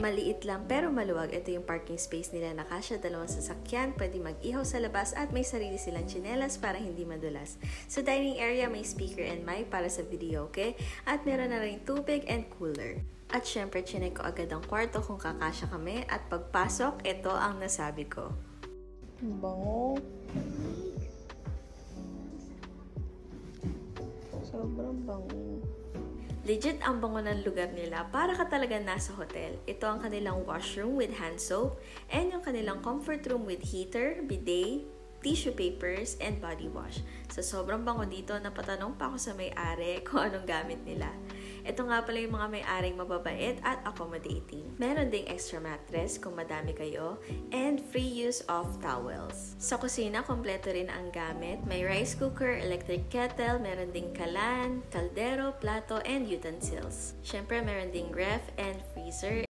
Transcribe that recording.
Maliit lang pero maluwag. Ito yung parking space nila na kasya 2 sasakyan, pwede mag-ihaw sa labas at may sarili silang tsinelas para hindi madulas. Sa dining area, may speaker and mic para sa video, okay? At meron na rin tubig and cooler. At syempre, chinek ko agad ang kwarto kung kakasya kami at pagpasok, ito ang nasabi ko. Bango. Sobrang bango. Legit ang bango ng lugar nila, para ka talaga nasa hotel. Ito ang kanilang washroom with hand soap and yung kanilang comfort room with heater, bidet, tissue papers, and body wash. Sa sobrang bango dito, napatanong pa ako sa may-ari kung anong gamit nila. Ito nga pala yung mga may-aring mababait at accommodating. Meron ding extra mattress kung madami kayo, and free use of towels. Sa kusina, kompleto rin ang gamit. May rice cooker, electric kettle, meron ding kalan, kaldero, plato, and utensils. Syempre, meron ding ref and freezer.